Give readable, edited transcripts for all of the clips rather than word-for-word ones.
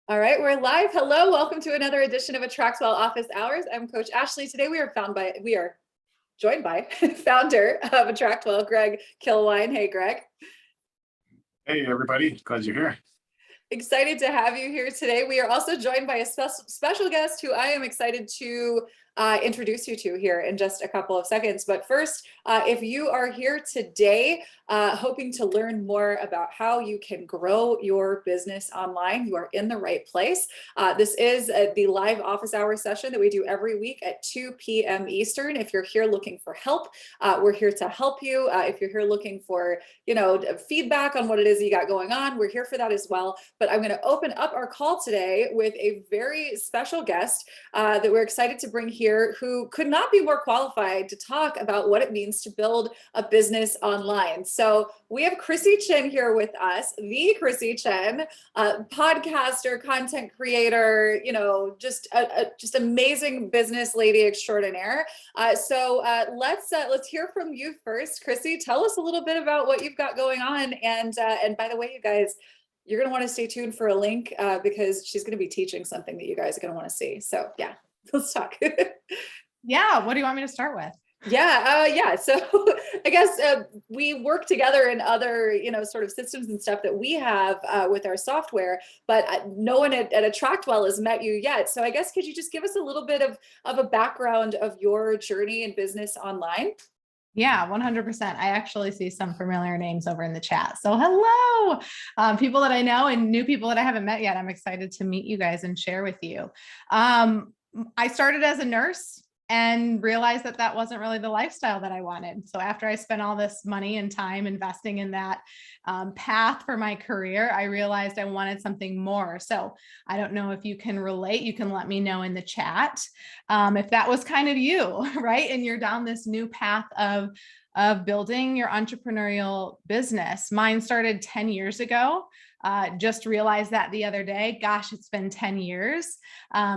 All right, we're live. Hello, welcome to another edition of AttractWell Office Hours. I'm Coach Ashley. Today we are joined by founder of AttractWell, Greg Kilwine. Hey, Greg. Hey, everybody. Glad you're here. Excited to have you here today. We are also joined by a special guest who I am excited to introduce you to here in just a couple of seconds. But first, if you are here today hoping to learn more about how you can grow your business online, you are in the right place. This is the live office hour session that we do every week at 2 p.m. Eastern. If you're here looking for help, we're here to help you. If you're here looking for, feedback on what it is you got going on, we're here for that as well. But I'm going to open up our call today with a very special guest that we're excited to bring here, who could not be more qualified to talk about what it means to build a business online. So we have Chrissy Chin here with us, the Chrissy Chin, podcaster, content creator, just amazing business lady extraordinaire. So let's hear from you first. Chrissy, tell us a little bit about what you've got going on. And by the way, you guys, you're going to want to stay tuned for a link because she's going to be teaching something that you guys are going to want to see. So yeah, let's talk. Yeah. What do you want me to start with? Yeah. So I guess we work together in other, sort of systems and stuff that we have with our software, but no one at AttractWell has met you yet. So I guess, could you just give us a little bit of a background of your journey in business online? Yeah, 100%. I actually see some familiar names over in the chat. So hello, people that I know and new people that I haven't met yet. I'm excited to meet you guys and share with you. I started as a nurse and realized that that wasn't really the lifestyle that I wanted. So after I spent all this money and time investing in that path for my career, I realized I wanted something more. So I don't know if you can relate. You can let me know in the chat if that was kind of you, right? And you're down this new path of building your entrepreneurial business. Mine started 10 years ago. Just realized that the other day. Gosh, it's been 10 years.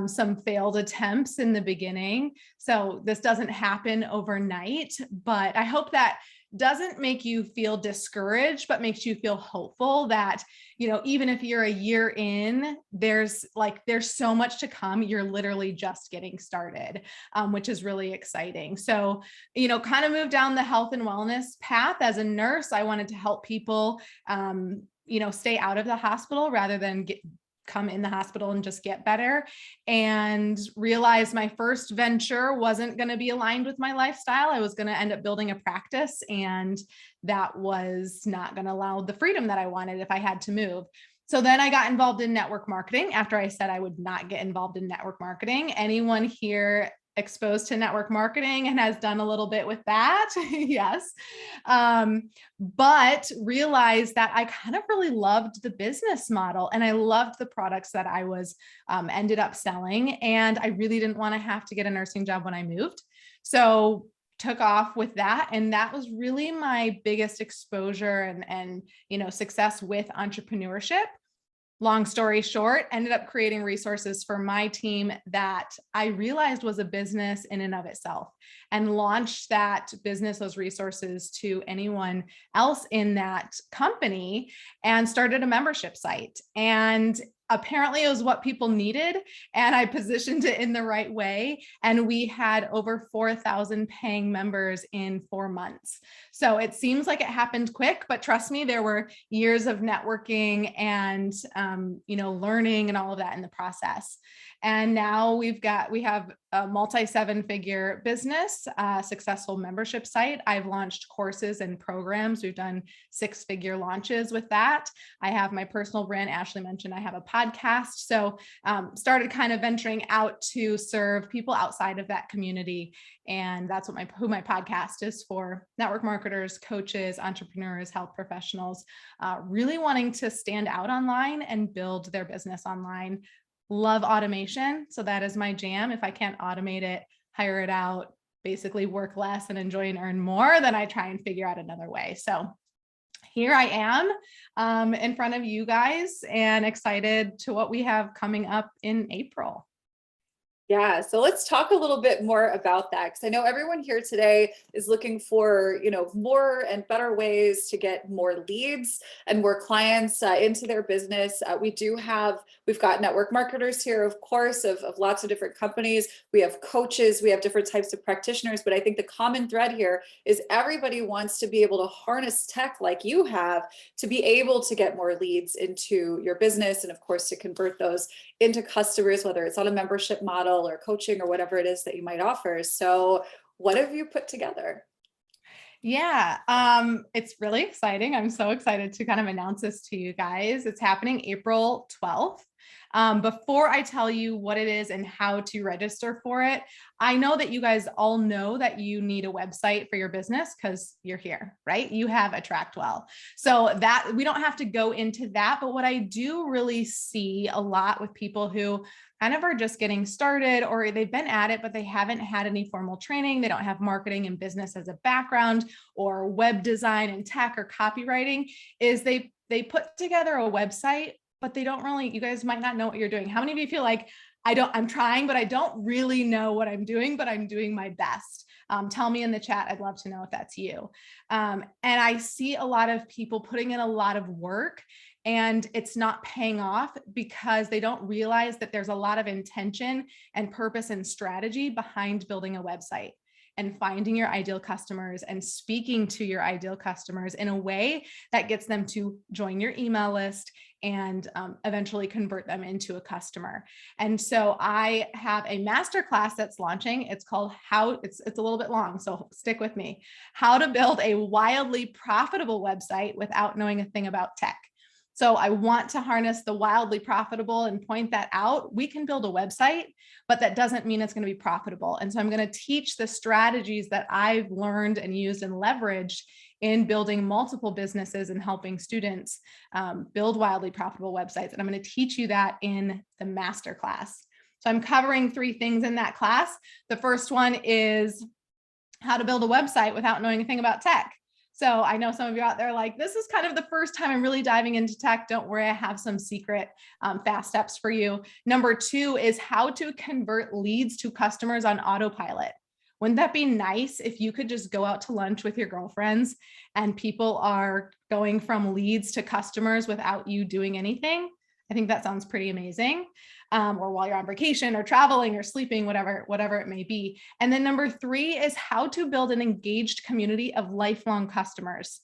Some failed attempts in the beginning. So this doesn't happen overnight, but I hope that doesn't make you feel discouraged, but makes you feel hopeful that, even if you're a year in, there's so much to come. You're literally just getting started, which is really exciting. So, kind of moved down the health and wellness path. As a nurse, I wanted to help people, stay out of the hospital rather than come in the hospital and just get better, and realized my first venture wasn't going to be aligned with my lifestyle. I was going to end up building a practice, and that was not going to allow the freedom that I wanted if I had to move. So then I got involved in network marketing after I said I would not get involved in network marketing. Anyone here exposed to network marketing and has done a little bit with that? Yes. But realized that I kind of really loved the business model and I loved the products that I was ended up selling. And I really didn't want to have to get a nursing job when I moved. So took off with that. And that was really my biggest exposure and success with entrepreneurship. Long story short, ended up creating resources for my team that I realized was a business in and of itself, and launched that business, those resources, to anyone else in that company, and started a membership site. And apparently it was what people needed, and I positioned it in the right way. And we had over 4,000 paying members in 4 months. So it seems like it happened quick, but trust me, there were years of networking and, learning and all of that in the process. And now we have a multi-7-figure business, successful membership site. I've launched courses and programs. We've done 6-figure launches with that. I have my personal brand. Ashley mentioned I have a podcast. So started kind of venturing out to serve people outside of that community. And that's who my podcast is for: network marketers, coaches, entrepreneurs, health professionals, really wanting to stand out online and build their business online. Love automation. So that is my jam. If I can't automate it, hire it out, basically work less and enjoy and earn more, then I try and figure out another way. So here I am in front of you guys and excited to what we have coming up in April. Yeah, so let's talk a little bit more about that because I know everyone here today is looking for, more and better ways to get more leads and more clients into their business. We've got network marketers here, of course, of lots of different companies. We have coaches, we have different types of practitioners, but I think the common thread here is everybody wants to be able to harness tech like you have to be able to get more leads into your business and, of course, to convert those into customers, whether it's on a membership model or coaching or whatever it is that you might offer. So what have you put together? Yeah, it's really exciting. I'm so excited to kind of announce this to you guys. It's happening April 12th. Before I tell you what it is and how to register for it, I know that you guys all know that you need a website for your business because you're here, right? You have AttractWell. So that we don't have to go into that. But what I do really see a lot with people who kind of are just getting started or they've been at it, but they haven't had any formal training. They don't have marketing and business as a background or web design and tech or copywriting is they put together a website, but they don't really, you guys might not know what you're doing. How many of you feel like I'm trying, but I don't really know what I'm doing, but I'm doing my best? Tell me in the chat. I'd love to know if that's you. And I see a lot of people putting in a lot of work and it's not paying off because they don't realize that there's a lot of intention and purpose and strategy behind building a website and finding your ideal customers and speaking to your ideal customers in a way that gets them to join your email list and eventually convert them into a customer. And so I have a masterclass that's launching. It's called it's a little bit long, so stick with me. How to build a wildly profitable website without knowing a thing about tech. So I want to harness the wildly profitable and point that out. We can build a website, but that doesn't mean it's going to be profitable. And so I'm going to teach the strategies that I've learned and used and leveraged in building multiple businesses and helping students build wildly profitable websites. And I'm going to teach you that in the masterclass. So I'm covering 3 things in that class. The first one is how to build a website without knowing anything about tech. So I know some of you out there like, this is kind of the first time I'm really diving into tech. Don't worry, I have some secret fast steps for you. Number 2 is how to convert leads to customers on autopilot. Wouldn't that be nice if you could just go out to lunch with your girlfriends and people are going from leads to customers without you doing anything? I think that sounds pretty amazing. Or while you're on vacation or traveling or sleeping, whatever it may be. And then number 3 is how to build an engaged community of lifelong customers.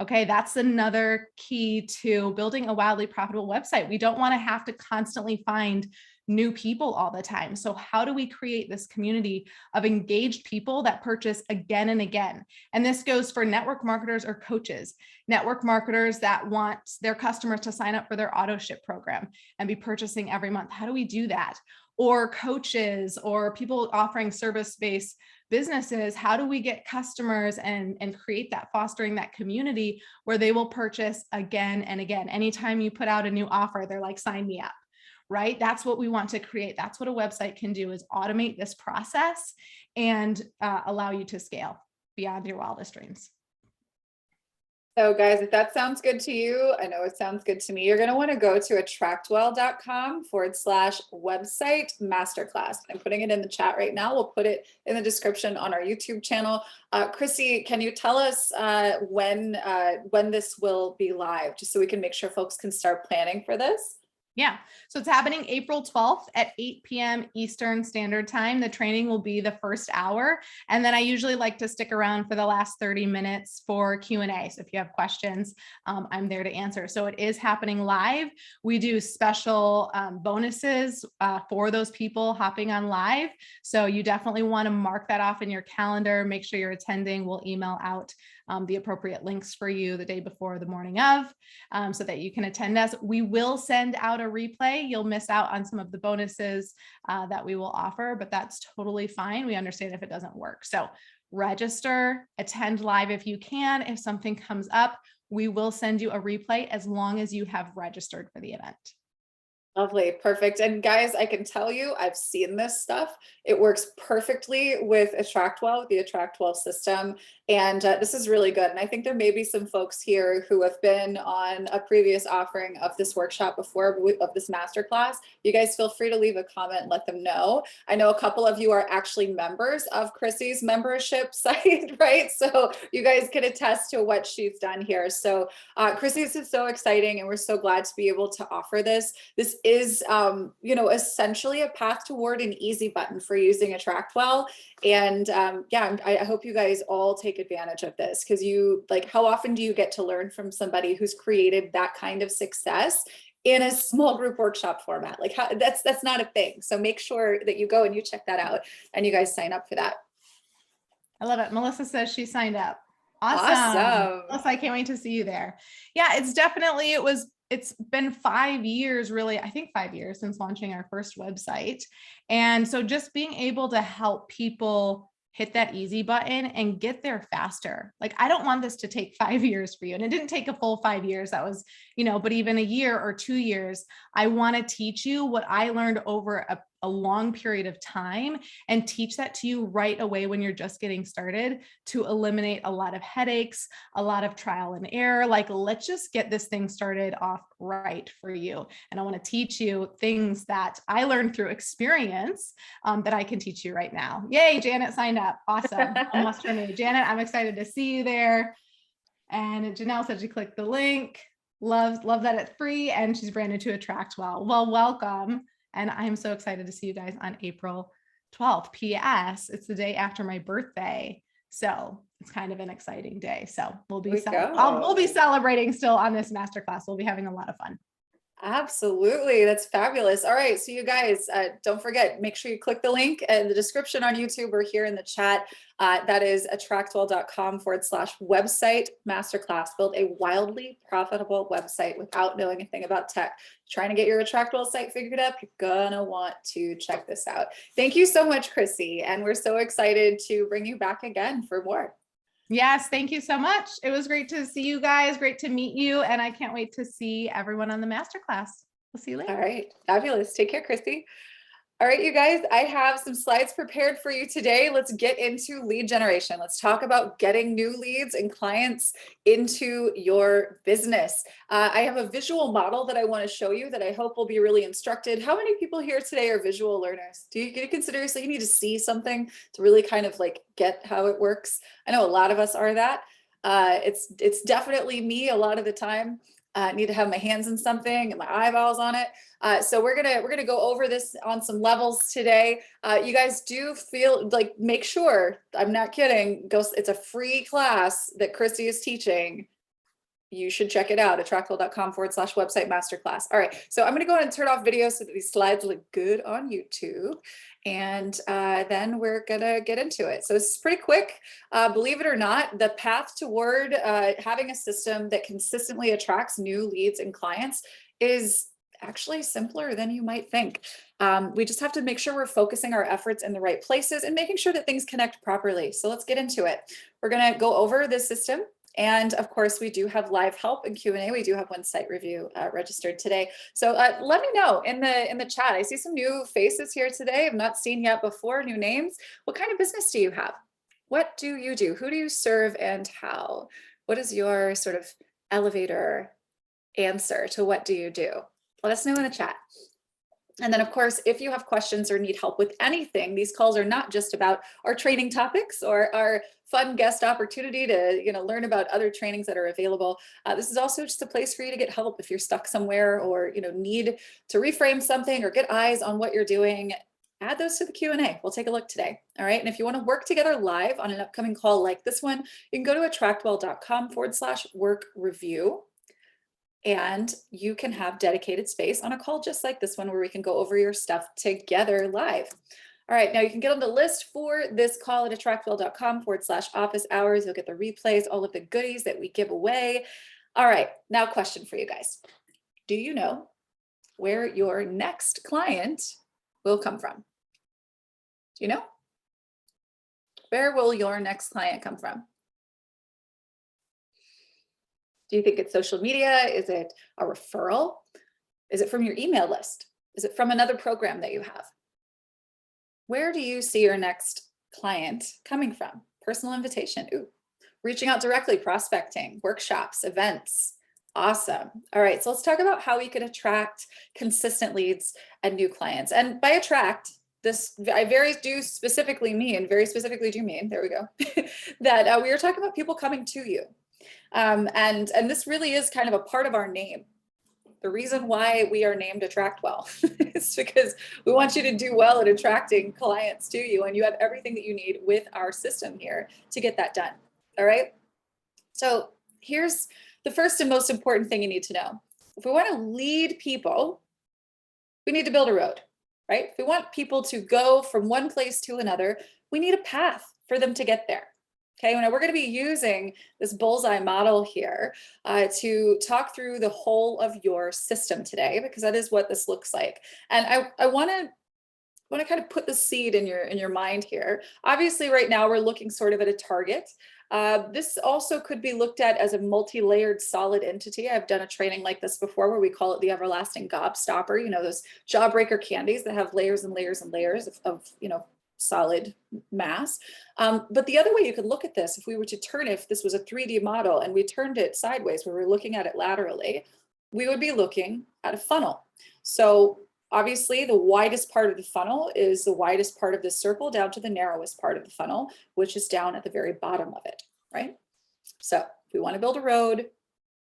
Okay, that's another key to building a wildly profitable website. We don't want to have to constantly find new people all the time. So how do we create this community of engaged people that purchase again and again? And this goes for network marketers or coaches, network marketers that want their customers to sign up for their auto ship program and be purchasing every month. How do we do that? Or coaches or people offering service-based businesses, how do we get customers and create that, fostering that community where they will purchase again and again? Anytime you put out a new offer, they're like, sign me up. Right? That's what we want to create. That's what a website can do, is automate this process and allow you to scale beyond your wildest dreams. So guys, if that sounds good to you, I know it sounds good to me, you're going to want to go to attractwell.com/website masterclass. I'm putting it in the chat right now. We'll put it in the description on our YouTube channel. Chrissy, can you tell us when this will be live, just so we can make sure folks can start planning for this? Yeah. So it's happening April 12th at 8 p.m. Eastern Standard Time. The training will be the first hour. And then I usually like to stick around for the last 30 minutes for Q&A. So if you have questions, I'm there to answer. So it is happening live. We do special bonuses for those people hopping on live. So you definitely want to mark that off in your calendar. Make sure you're attending. We'll email out the appropriate links for you the day before, the morning of, so that you can attend us. We will send out a replay. You'll miss out on some of the bonuses that we will offer, but that's totally fine. We understand if it doesn't work. So register, attend live if you can. If something comes up, we will send you a replay as long as you have registered for the event. Lovely, perfect. And guys, I can tell you, I've seen this stuff. It works perfectly with AttractWell, the AttractWell system. And this is really good. And I think there may be some folks here who have been on a previous offering of this workshop before, of this masterclass. You guys feel free to leave a comment and let them know. I know a couple of you are actually members of Chrissy's membership site, right? So you guys can attest to what she's done here. So Chrissy, this is so exciting, and we're so glad to be able to offer this. This is, you know, essentially a path toward an easy button for using AttractWell. And yeah, I hope you guys all take advantage of this, because you, like, how often do you get to learn from somebody who's created that kind of success in a small group workshop format? Like, how, that's not a thing. So make sure that you go and you check that out and you guys sign up for that. I love it. Melissa says she signed up. Awesome. Awesome. Melissa, I can't wait to see you there. Yeah, it's definitely, it's been 5 years, really, I think 5 years since launching our first website. And so just being able to help people hit that easy button and get there faster. Like, I don't want this to take 5 years for you. And it didn't take a full 5 years. That was, you know, but even a year or 2 years, I want to teach you what I learned over a long period of time and teach that to you right away when you're just getting started, to eliminate a lot of headaches, a lot of trial and error. Like, let's just get this thing started off right for you. And I want to teach you things that I learned through experience that I can teach you right now. Yay, Janet signed up. Awesome. A must for me. Janet, I'm excited to see you there. And Janelle said she clicked the link. Love that it's free, and she's brand new to AttractWell. Well, welcome. And I'm so excited to see you guys on April 12th. P.S. It's the day after my birthday. So it's kind of an exciting day. So we'll be celebrating still on this masterclass. We'll be having a lot of fun. Absolutely. That's fabulous. All right. So you guys, don't forget, make sure you click the link in the description on YouTube or here in the chat. That is attractwell.com/website masterclass. Build a wildly profitable website without knowing anything about tech. Trying to get your AttractWell site figured out, you're gonna want to check this out. Thank you so much, Chrissy. And we're so excited to bring you back again for more. Yes, thank you so much. It was great to see you guys, great to meet you, and I can't wait to see everyone on the masterclass. We'll see you later. All right, fabulous. Take care, Christy. All right, you guys, I have some slides prepared for you today. Let's get into lead generation. Let's talk about getting new leads and clients into your business. I have a visual model that I want to show you that I hope will be really instructive. How many people here today are visual learners? Do you consider yourself, you need to see something to really kind of like get how it works? I know a lot of us are that. It's definitely me a lot of the time. I need to have my hands in something and my eyeballs on it. So we're gonna go over this on some levels today. You guys do feel like, make sure, I'm not kidding, it's a free class that Christy is teaching. You should check it out, attractwell.com/website masterclass. All right, so I'm gonna go ahead and turn off video so that these slides look good on YouTube. And then we're gonna get into it. So this is pretty quick. Believe it or not, the path toward having a system that consistently attracts new leads and clients is actually simpler than you might think. We just have to make sure we're focusing our efforts in the right places and making sure that things connect properly. So let's get into it. We're gonna go over this system. And of course, we do have live help and Q&A. We do have one site review registered today. So let me know in the chat. I see some new faces here today I've not seen yet before, new names. What kind of business do you have? What do you do? Who do you serve and how? What is your sort of elevator answer to what do you do? Let us know in the chat. And then, of course, if you have questions or need help with anything, these calls are not just about our training topics or our fun guest opportunity to, you know, learn about other trainings that are available. This is also just a place for you to get help if you're stuck somewhere or, you know, need to reframe something or get eyes on what you're doing. Add those to the Q&A. We'll take a look today. All right. And if you want to work together live on an upcoming call like this one, you can go to attractwell.com/work review. And you can have dedicated space on a call just like this one where we can go over your stuff together live. All right, now you can get on the list for this call at attractwell.com/office hours. You'll get the replays, all of the goodies that we give away. All right, now question for you guys. Do you know where your next client will come from? Do you know? Where will your next client come from? Do you think it's social media? Is it a referral? Is it from your email list? Is it from another program that you have? Where do you see your next client coming from? Personal invitation. Ooh, reaching out directly, prospecting, workshops, events. Awesome. All right, so let's talk about how we can attract consistent leads and new clients. And by attract, this I very specifically mean, there we go, that we are talking about people coming to you. And this really is kind of a part of our name. The reason why we are named AttractWell is because we want you to do well at attracting clients to you, and you have everything that you need with our system here to get that done. All right. So here's the first and most important thing you need to know. If we want to lead people, we need to build a road, right? If we want people to go from one place to another, we need a path for them to get there. Okay, now we're going to be using this bullseye model here to talk through the whole of your system today, because that is what this looks like. And I want to kind of put the seed in your mind here. Obviously, right now we're looking sort of at a target. This also could be looked at as a multi-layered solid entity. I've done a training like this before where we call it the everlasting gobstopper. You know, those jawbreaker candies that have layers and layers and layers of solid mass. But the other way you could look at this, if we were to turn it, if this was a 3D model and we turned it sideways where we're looking at it laterally, we would be looking at a funnel. So obviously the widest part of the funnel is the widest part of this circle down to the narrowest part of the funnel, which is down at the very bottom of it, right? So if we want to build a road,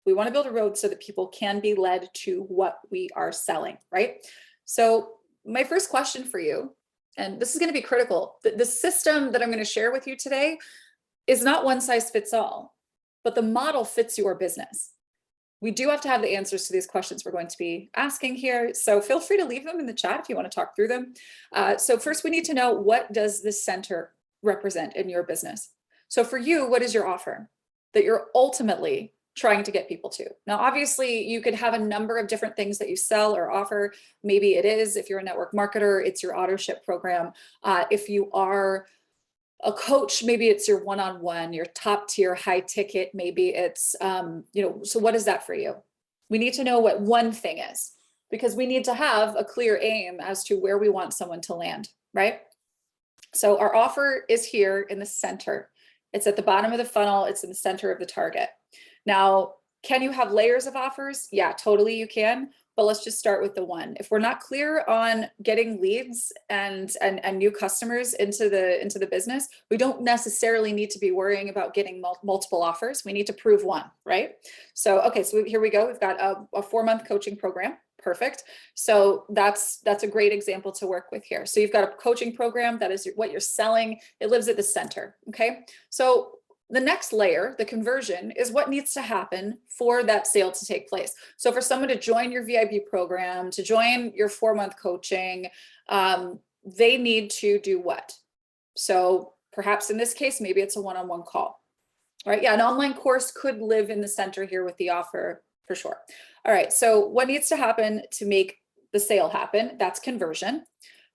we want to build a road so that people can be led to what we are selling, right? So my first question for you, and this is going to be critical, the system that I'm going to share with you today is not one size fits all, but the model fits your business. We do have to have the answers to these questions we're going to be asking here. So feel free to leave them in the chat if you want to talk through them. So first we need to know, what does this center represent in your business? So for you, what is your offer that you're ultimately trying to get people to? Now, obviously you could have a number of different things that you sell or offer. Maybe it is, if you're a network marketer, it's your auto ship program. If you are a coach, maybe it's your one-on-one, your top tier, high ticket, maybe it's, so what is that for you? We need to know what one thing is, because we need to have a clear aim as to where we want someone to land, right? So our offer is here in the center. It's at the bottom of the funnel. It's in the center of the target. Now, can you have layers of offers? Yeah, totally you can. But let's just start with the one. If we're not clear on getting leads and new customers into the business, we don't necessarily need to be worrying about getting multiple offers. We need to prove one, right? So, okay, so here we go. We've got a 4-month coaching program. Perfect. So that's a great example to work with here. So you've got a coaching program, that is what you're selling. It lives at the center. Okay. So the next layer, the conversion, is what needs to happen for that sale to take place. So for someone to join your VIP program, to join your 4-month coaching, they need to do what? So perhaps in this case, maybe it's a one-on-one call, right? Yeah, an online course could live in the center here with the offer for sure. All right, so what needs to happen to make the sale happen? That's conversion.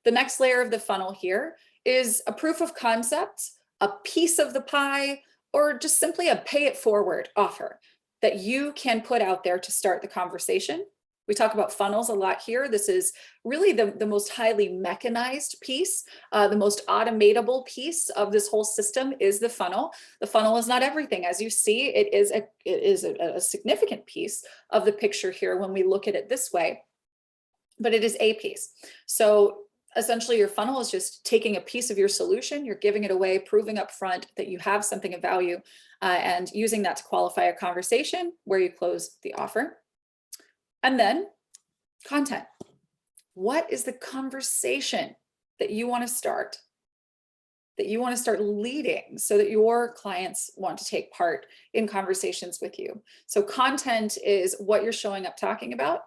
The next layer of the funnel here is a proof of concept, a piece of the pie, or just simply a pay it forward offer that you can put out there to start the conversation. We talk about funnels a lot here. This is really the most highly mechanized piece, the most automatable piece of this whole system is the funnel. The funnel is not everything. As you see, it is a significant piece of the picture here when we look at it this way, but it is a piece. So essentially your funnel is just taking a piece of your solution, you're giving it away, proving up front that you have something of value, and using that to qualify a conversation where you close the offer. And then content. What is the conversation that you want to start, leading so that your clients want to take part in conversations with you? So content is what you're showing up talking about.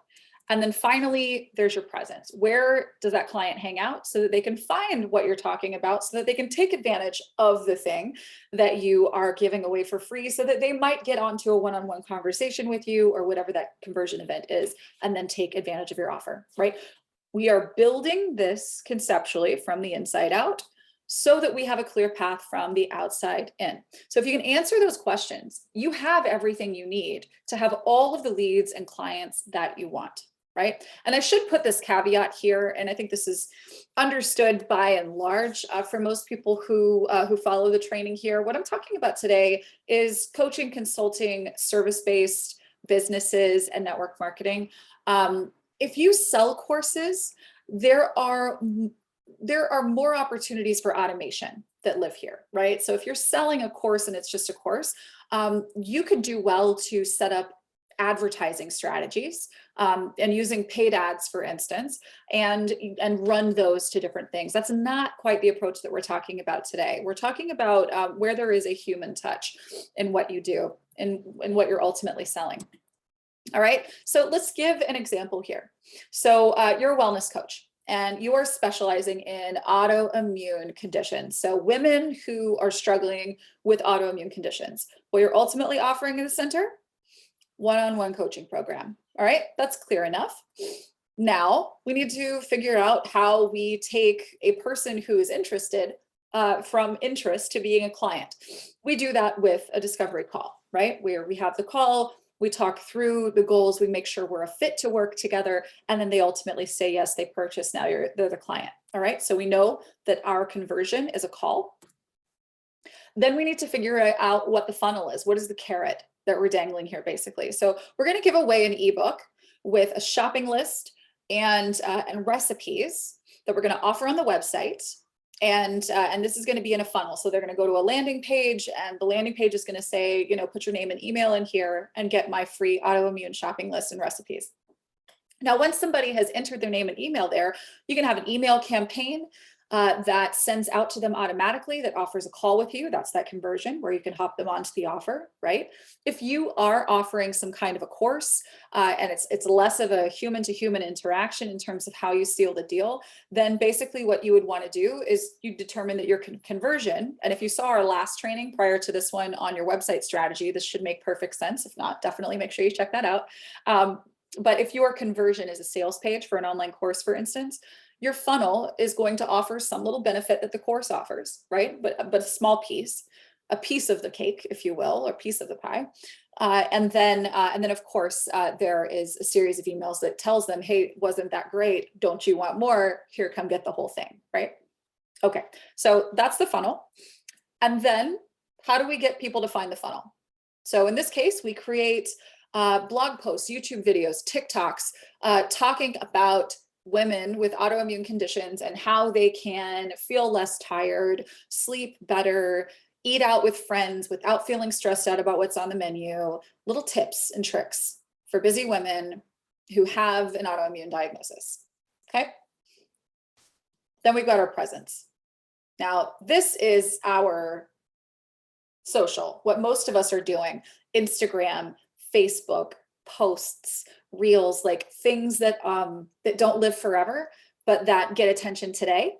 And then finally, there's your presence. Where does that client hang out so that they can find what you're talking about, so that they can take advantage of the thing that you are giving away for free, so that they might get onto a one-on-one conversation with you or whatever that conversion event is, and then take advantage of your offer, right? We are building this conceptually from the inside out so that we have a clear path from the outside in. So if you can answer those questions, you have everything you need to have all of the leads and clients that you want. right? And I should put this caveat here, and I think this is understood by and large for most people who follow the training here. What I'm talking about today is coaching, consulting, service-based businesses, and network marketing. If you sell courses, there are more opportunities for automation that live here, right? So if you're selling a course and it's just a course, you could do well to set up advertising strategies and using paid ads, for instance, and run those to different things. That's not quite the approach that we're talking about today. We're talking about where there is a human touch in what you do and what you're ultimately selling. All right, so let's give an example here. So you're a wellness coach and you are specializing in autoimmune conditions. So women who are struggling with autoimmune conditions. What you're ultimately offering in the center, one-on-one coaching program. All right, that's clear enough. Now we need to figure out how we take a person who is interested from interest to being a client. We do that with a discovery call, right? Where we have the call, we talk through the goals, we make sure we're a fit to work together, and then they ultimately say yes, they purchase, now they're the client. All right, so we know that our conversion is a call. Then we need to figure out what the funnel is. What is the carrot that we're dangling here, basically? So we're going to give away an ebook with a shopping list and recipes that we're going to offer on the website. And this is going to be in a funnel. So they're going to go to a landing page, and the landing page is going to say, you know, put your name and email in here and get my free autoimmune shopping list and recipes. Now, once somebody has entered their name and email there, you can have an email campaign that sends out to them automatically, that offers a call with you. That's that conversion where you can hop them onto the offer, right? If you are offering some kind of a course and it's less of a human-to-human interaction in terms of how you seal the deal, then basically what you would want to do is you determine that your conversion, and if you saw our last training prior to this one on your website strategy, this should make perfect sense. If not, definitely make sure you check that out. But if your conversion is a sales page for an online course, for instance, your funnel is going to offer some little benefit that the course offers, right? But a small piece, a piece of the cake, if you will, or piece of the pie. And then of course, there is a series of emails that tells them, hey, wasn't that great? Don't you want more? Here, come get the whole thing, right? Okay, so that's the funnel. And then how do we get people to find the funnel? So in this case, we create blog posts, YouTube videos, TikToks, talking about women with autoimmune conditions and how they can feel less tired, sleep better, eat out with friends without feeling stressed out about what's on the menu, little tips and tricks for busy women who have an autoimmune diagnosis, okay? Then we've got our presence. Now, this is our social, what most of us are doing, Instagram, Facebook, posts, reels, like things that don't live forever, but that get attention today,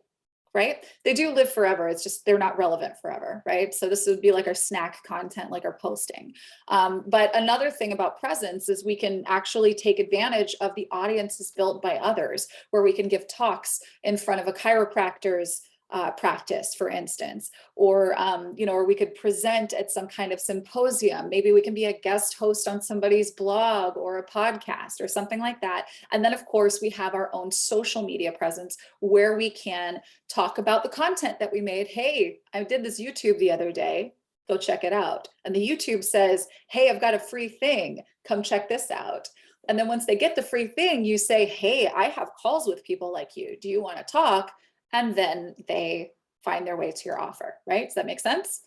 right? They do live forever. It's just they're not relevant forever, right? So this would be like our snack content, like our posting. But another thing about presence is we can actually take advantage of the audiences built by others, where we can give talks in front of a chiropractor's practice, for instance, or or we could present at some kind of symposium. Maybe we can be a guest host on somebody's blog or a podcast or something like that. And then of course we have our own social media presence where we can talk about the content that we made. Hey, I did this YouTube the other day, go check it out. And the YouTube says, hey, I've got a free thing, come check this out. And then once they get the free thing, you say, hey, I have calls with people like you, do you want to talk? And then they find their way to your offer, right? Does that make sense?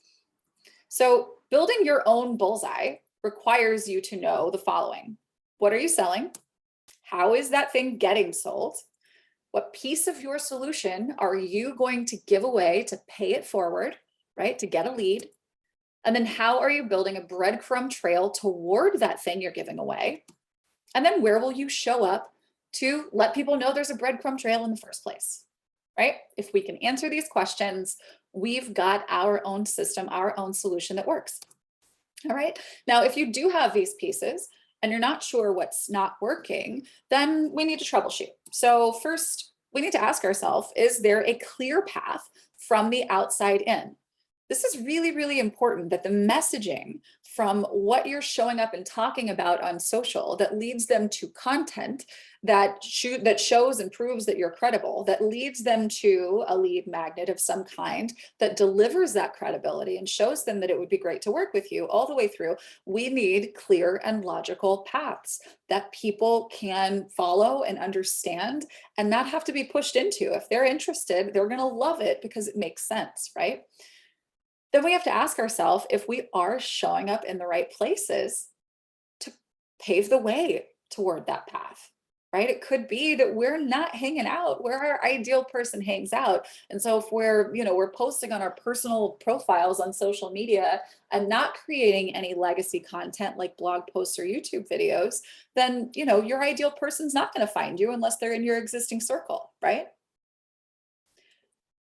So building your own bullseye requires you to know the following. What are you selling? How is that thing getting sold? What piece of your solution are you going to give away to pay it forward, right? To get a lead? And then how are you building a breadcrumb trail toward that thing you're giving away? And then where will you show up to let people know there's a breadcrumb trail in the first place? Right? If we can answer these questions, we've got our own system, our own solution that works. All right. Now, if you do have these pieces and you're not sure what's not working, then we need to troubleshoot. So first, we need to ask ourselves, is there a clear path from the outside in? This is really, really important, that the messaging from what you're showing up and talking about on social that leads them to content that shows and proves that you're credible, that leads them to a lead magnet of some kind, that delivers that credibility and shows them that it would be great to work with you all the way through. We need clear and logical paths that people can follow and understand and not have to be pushed into. If they're interested, they're going to love it because it makes sense, right? Then we have to ask ourselves if we are showing up in the right places to pave the way toward that path, right? It could be that we're not hanging out where our ideal person hangs out. And so if we're posting on our personal profiles on social media and not creating any legacy content like blog posts or YouTube videos, then, your ideal person's not going to find you unless they're in your existing circle, right?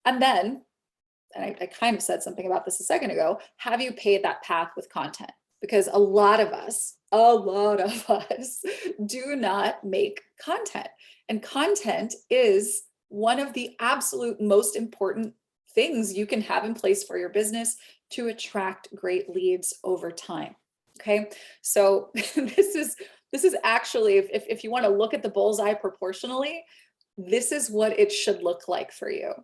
And then, and I kind of said something about this a second ago, have you paid that path with content? Because a lot of us do not make content. And content is one of the absolute most important things you can have in place for your business to attract great leads over time. Okay, so this is actually, if you want to look at the bullseye proportionally, this is what it should look like for you.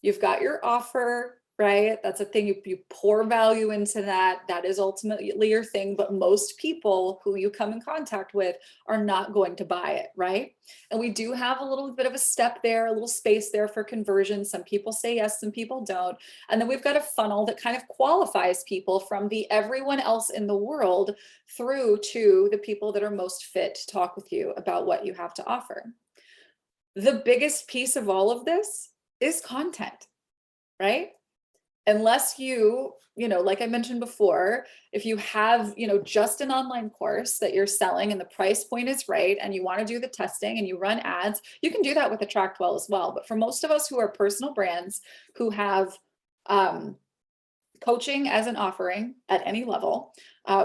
You've got your offer, right? That's a thing, you pour value into that. That is ultimately your thing, but most people who you come in contact with are not going to buy it, right? And we do have a little bit of a step there, a little space there for conversion. Some people say yes, some people don't. And then we've got a funnel that kind of qualifies people from the everyone else in the world through to the people that are most fit to talk with you about what you have to offer. The biggest piece of all of this is content, right? Unless like I mentioned before, if you have, just an online course that you're selling and the price point is right, and you want to do the testing and you run ads, you can do that with AttractWell as well. But for most of us who are personal brands who have coaching as an offering at any level,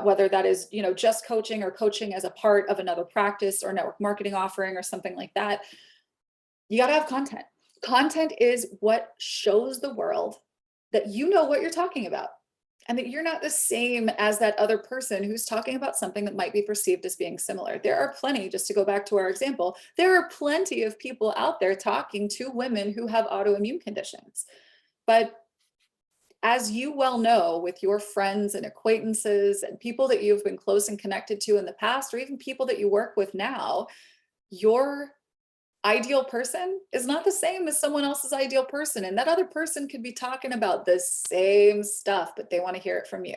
whether that is, just coaching or coaching as a part of another practice or network marketing offering or something like that, you got to have content. Content is what shows the world that you know what you're talking about and that you're not the same as that other person who's talking about something that might be perceived as being similar. There are plenty, just to go back to our example, there are plenty of people out there talking to women who have autoimmune conditions. But as you well know, with your friends and acquaintances and people that you've been close and connected to in the past, or even people that you work with now, your ideal person is not the same as someone else's ideal person. And that other person could be talking about the same stuff, but they want to hear it from you.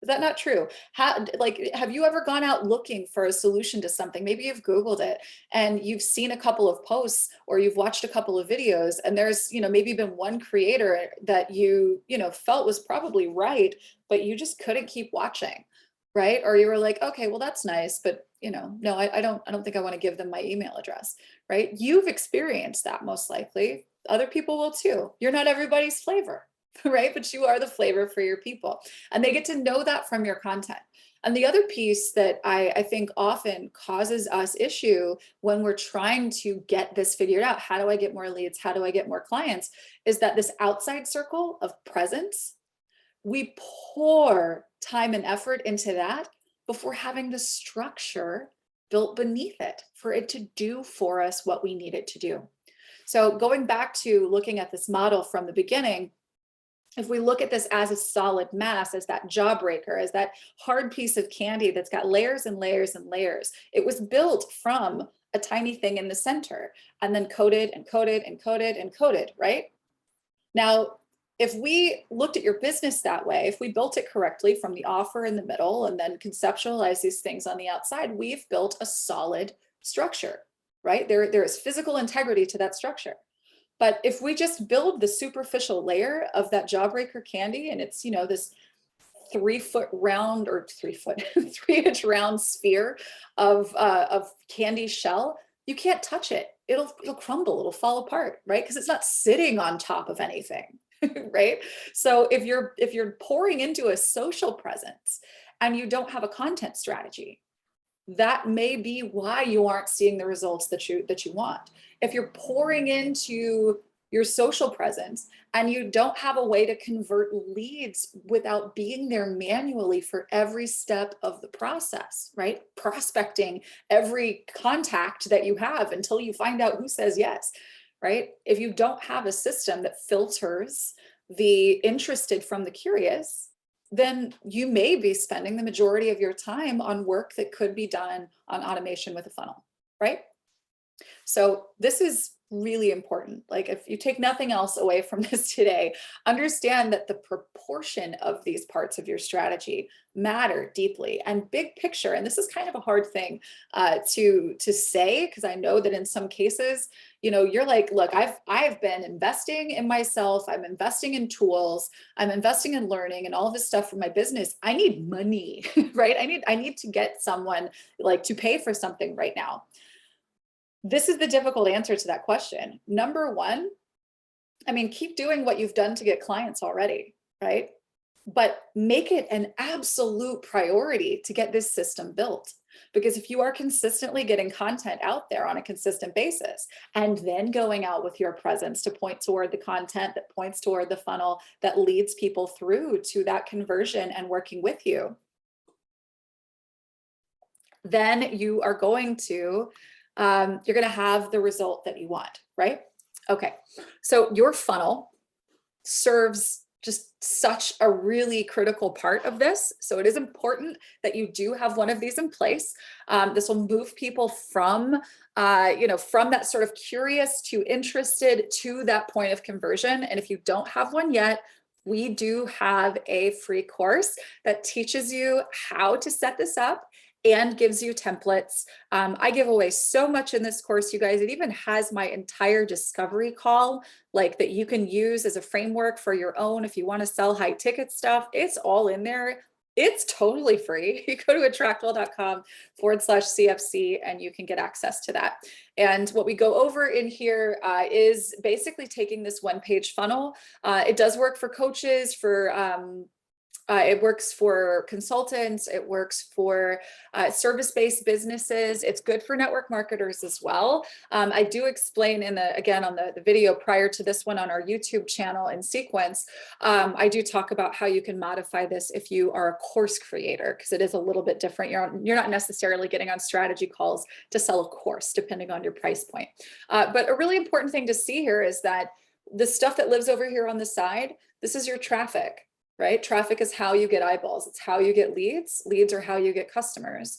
Is that not true? Have you ever gone out looking for a solution to something? Maybe you've Googled it and you've seen a couple of posts or you've watched a couple of videos, and there's, maybe been one creator that you felt was probably right, but you just couldn't keep watching. Right? Or you were like, okay, well, that's nice, but no, I don't think I want to give them my email address, right? You've experienced that most likely. Other people will too. You're not everybody's flavor, right? But you are the flavor for your people. And they get to know that from your content. And the other piece that I think often causes us issue when we're trying to get this figured out, how do I get more leads? How do I get more clients? Is that this outside circle of presence, we pour time and effort into that before having the structure built beneath it for it to do for us what we need it to do. So going back to looking at this model from the beginning, if we look at this as a solid mass, as that jawbreaker, as that hard piece of candy that's got layers and layers and layers, it was built from a tiny thing in the center and then coated and coated and coated and coated, right? Now, if we looked at your business that way, if we built it correctly from the offer in the middle and then conceptualize these things on the outside, we've built a solid structure, right? There is physical integrity to that structure. But if we just build the superficial layer of that jawbreaker candy, and it's, this 3-foot round or 3-inch round sphere of candy shell, you can't touch it. It'll crumble, it'll fall apart, right? Because it's not sitting on top of anything. Right? So if you're pouring into a social presence and you don't have a content strategy, that may be why you aren't seeing the results that you want. If you're pouring into your social presence, and you don't have a way to convert leads without being there manually for every step of the process, right? Prospecting every contact that you have until you find out who says yes, right? If you don't have a system that filters the interested from the curious, then you may be spending the majority of your time on work that could be done on automation with a funnel, right? So this is really important. Like, if you take nothing else away from this today, understand that the proportion of these parts of your strategy matter deeply and big picture. And this is kind of a hard thing to say, because I know that in some cases, you know, you're like, look, I've been investing in myself. I'm investing in tools. I'm investing in learning and all of this stuff for my business. I need money, right? I need to get someone like to pay for something right now. This is the difficult answer to that question. Number one, I mean, keep doing what you've done to get clients already, right? But make it an absolute priority to get this system built. Because if you are consistently getting content out there on a consistent basis, and then going out with your presence to point toward the content that points toward the funnel that leads people through to that conversion and working with you, then you are going to you're going to have the result that you want, right? Okay, so your funnel serves just such a really critical part of this. So it is important that you do have one of these in place. This will move people from, from that sort of curious to interested to that point of conversion. And if you don't have one yet, we do have a free course that teaches you how to set this up and gives you templates. I give away so much in this course, you guys. It even has my entire discovery call, like, that you can use as a framework for your own if you want to sell high ticket stuff. It's all in there. It's totally free. You go to AttractWell.com/CFC and you can get access to that. And what we go over in here is basically taking this one-page funnel. It does work for coaches, it works for consultants. It works for service-based businesses. It's good for network marketers as well. I do explain on the video prior to this one on our YouTube channel in sequence. I do talk about how you can modify this if you are a course creator, because it is a little bit different. You're not necessarily getting on strategy calls to sell a course, depending on your price point. But a really important thing to see here is that the stuff that lives over here on the side, this is your traffic. Right? Traffic is how you get eyeballs. It's how you get leads. Leads are how you get customers.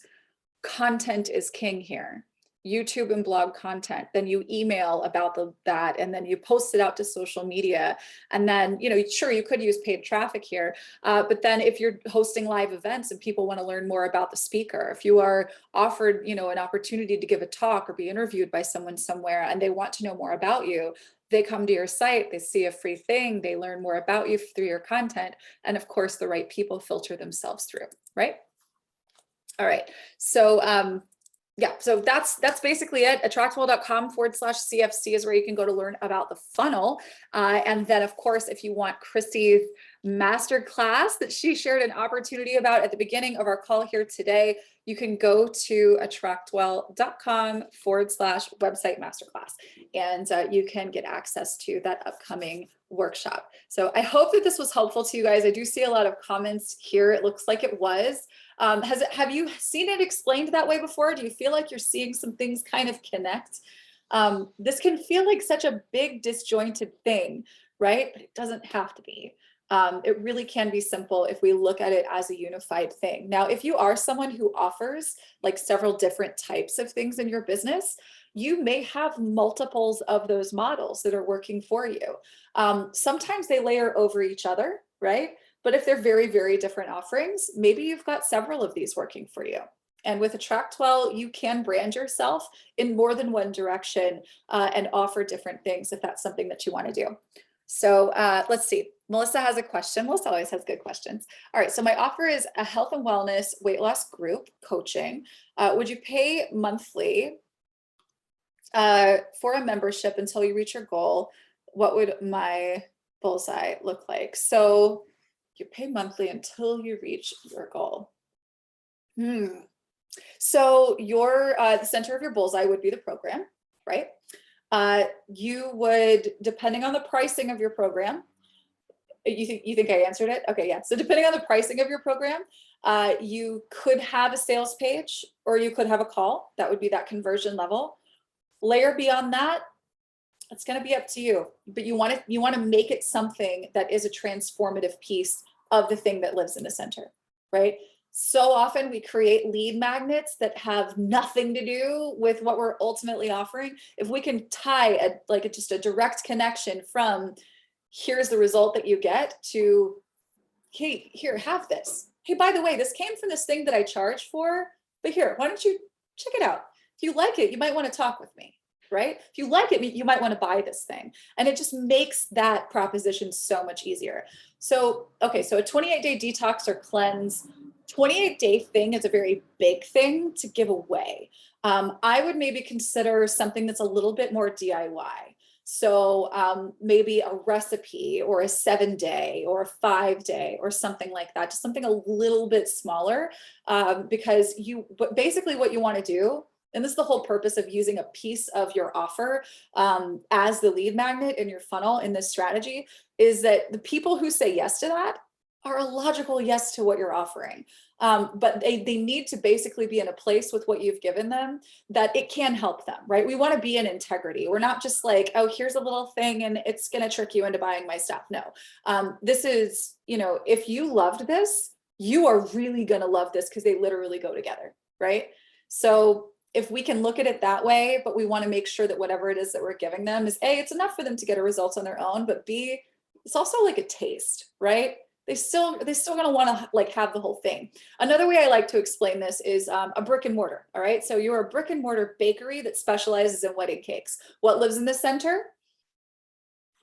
Content is king here. YouTube and blog content. Then you email about that, and then you post it out to social media. And then, sure, you could use paid traffic here. But then if you're hosting live events and people want to learn more about the speaker, if you are offered, an opportunity to give a talk or be interviewed by someone somewhere and they want to know more about you, they come to your site, they see a free thing, they learn more about you through your content. And of course, the right people filter themselves through, right? All right. So so that's basically it. AttractWell.com/CFC is where you can go to learn about the funnel. And then, of course, if you want Christy's masterclass that she shared an opportunity about at the beginning of our call here today, you can go to AttractWell.com/website masterclass, and you can get access to that upcoming workshop. So I hope that this was helpful to you guys. I do see a lot of comments here. It looks like it was. Have you seen it explained that way before? Do you feel like you're seeing some things kind of connect? This can feel like such a big disjointed thing, right? But it doesn't have to be. It really can be simple if we look at it as a unified thing. Now, if you are someone who offers like several different types of things in your business, you may have multiples of those models that are working for you. Sometimes they layer over each other, right? But if they're very, very different offerings, maybe you've got several of these working for you. And with AttractWell, you can brand yourself in more than one direction and offer different things if that's something that you want to do. So let's see. Melissa has a question. Melissa always has good questions. All right. So my offer is a health and wellness weight loss group coaching. Would you pay monthly for a membership until you reach your goal? What would my bullseye look like? So you pay monthly until you reach your goal. So the center of your bullseye would be the program, right? you would, depending on the pricing of your program, you think I answered it? Okay, yeah. So depending on the pricing of your program, you could have a sales page or you could have a call. That would be that conversion level. Layer beyond that, it's going to be up to you, but you want to make it something that is a transformative piece of the thing that lives in the center, right? So often we create lead magnets that have nothing to do with what we're ultimately offering. If we can tie just a direct connection from here's the result that you get to, hey, here, have this. Hey, by the way, this came from this thing that I charge for, but here, why don't you check it out? If you like it, you might want to talk with me, right? If you like it, you might want to buy this thing. And it just makes that proposition so much easier. So, okay, so a 28-day detox or cleanse, 28-day thing is a very big thing to give away. I would maybe consider something that's a little bit more DIY. So maybe a recipe or a 7-day or a 5-day or something like that, just something a little bit smaller, because but basically what you want to do, and this is the whole purpose of using a piece of your offer as the lead magnet in your funnel in this strategy, is that the people who say yes to that are a logical yes to what you're offering. But they need to basically be in a place with what you've given them that it can help them, right? We want to be in integrity. We're not just like, oh, here's a little thing and it's going to trick you into buying my stuff. No, this is, if you loved this, you are really going to love this because they literally go together, right? So if we can look at it that way, but we want to make sure that whatever it is that we're giving them is A, it's enough for them to get a result on their own, but B, it's also like a taste, right? They're still going to want to have the whole thing. Another way I like to explain this is a brick and mortar. All right. So you're a brick and mortar bakery that specializes in wedding cakes. What lives in the center?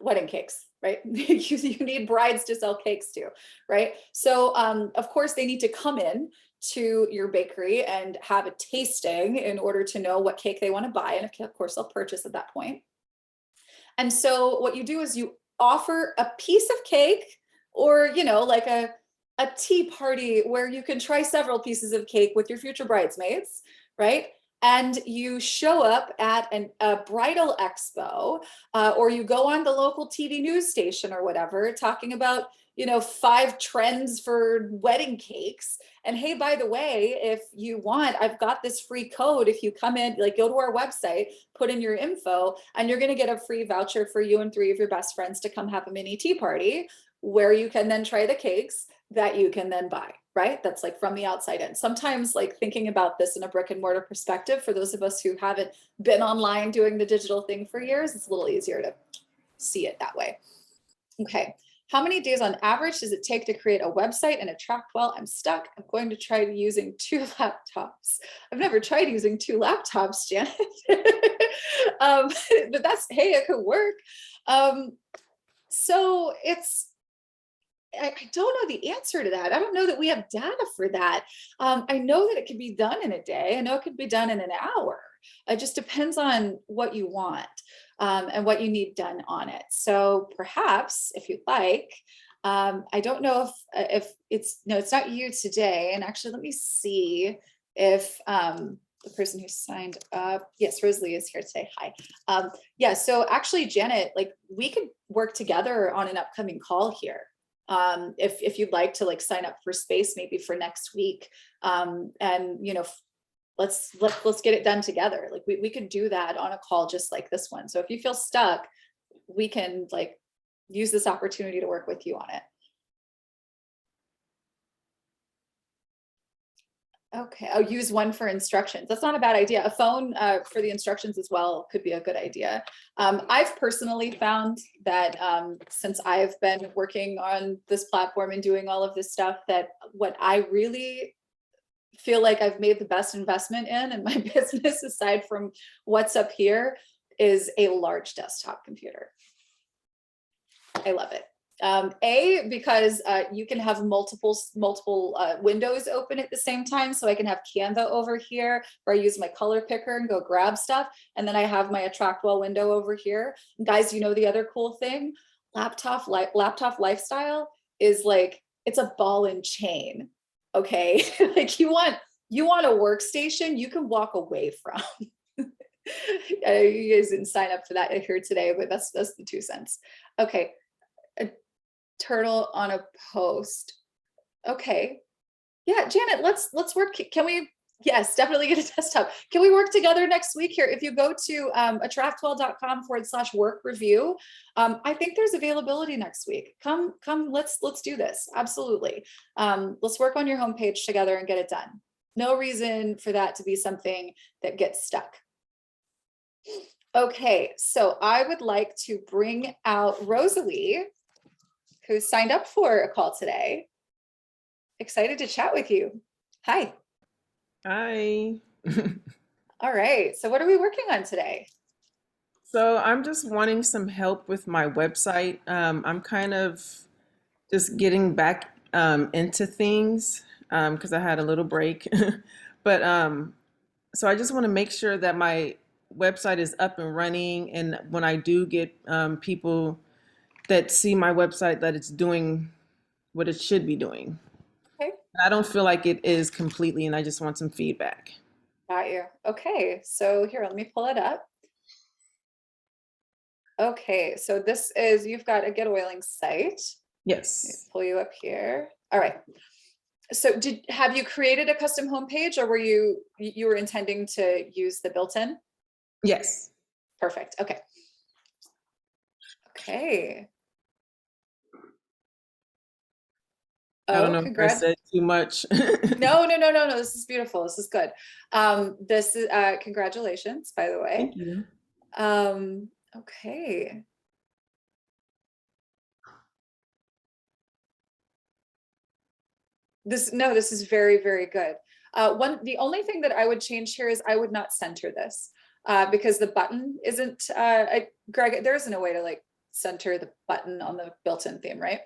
Wedding cakes, right? You need brides to sell cakes to, right? So of course they need to come in to your bakery and have a tasting in order to know what cake they want to buy. And of course they'll purchase at that point. And so what you do is you offer a piece of cake, or, like a tea party where you can try several pieces of cake with your future bridesmaids, right? And you show up at a bridal expo, or you go on the local TV news station or whatever, talking about, 5 trends for wedding cakes. And hey, by the way, if you want, I've got this free code. If you come in, go to our website, put in your info, and you're going to get a free voucher for you and 3 of your best friends to come have a mini tea party where you can then try the cakes that you can then buy, right? That's from the outside in. Sometimes thinking about this in a brick and mortar perspective, for those of us who haven't been online doing the digital thing for years, it's a little easier to see it that way. Okay. How many days on average does it take to create a website and AttractWell? I'm stuck. I'm going to try using 2 laptops. I've never tried using 2 laptops, Janet. But hey, it could work. So I don't know the answer to that. I don't know that we have data for that. I know that it could be done in a day. I know it could be done in an hour. It just depends on what you want and what you need done on it. So perhaps if you'd like, I don't know if it's not you today. And actually, let me see if the person who signed up, yes, Rosalie is here today. Hi. Yeah, so actually, Janet, we could work together on an upcoming call here. If you'd like to sign up for space, maybe for next week, and let's get it done together. We could do that on a call just like this one. So if you feel stuck, we can use this opportunity to work with you on it. Okay, I'll use one for instructions. That's not a bad idea. A phone for the instructions as well could be a good idea. I've personally found that since I've been working on this platform and doing all of this stuff, that what I really feel like I've made the best investment in my business, aside from what's up here, is a large desktop computer. I love it. Because you can have multiple windows open at the same time. So I can have Canva over here where I use my color picker and go grab stuff. And then I have my AttractWell window over here. And guys, the other cool thing, laptop lifestyle is it's a ball and chain. Okay. You want a workstation you can walk away from. You guys didn't sign up for that here today, but that's the 2 cents. Okay. A turtle on a post. Okay. Yeah, Janet, let's work. Can we? Yes, definitely get a desktop. Can we work together next week here? If you go to attractwell.com/work review, I think there's availability next week. Come, let's do this. Absolutely. Let's work on your homepage together and get it done. No reason for that to be something that gets stuck. Okay, so I would like to bring out Rosalie, who signed up for a call today. Excited to chat with you. Hi. Hi. All right. So what are we working on today? So I'm just wanting some help with my website. I'm kind of just getting back into things because I had a little break. But so I just want to make sure that my website is up and running, and when I do get people that see my website, that it's doing what it should be doing. Okay. I don't feel like it is completely, and I just want some feedback. Got you. Okay. So here, let me pull it up. Okay. So this is, you've got a Get Oiling site. Yes. Let me pull you up here. All right. So have you created a custom homepage, or were you were intending to use the built-in? Yes. Perfect. Okay. Okay. I don't Oh, know if I said too much. No. This is beautiful. This is good. This is congratulations, by the way. Thank you. Okay. This is very, very good. The only thing that I would change here is I would not center this because the button isn't, Greg, there isn't a way to like center the button on the built-in theme, right?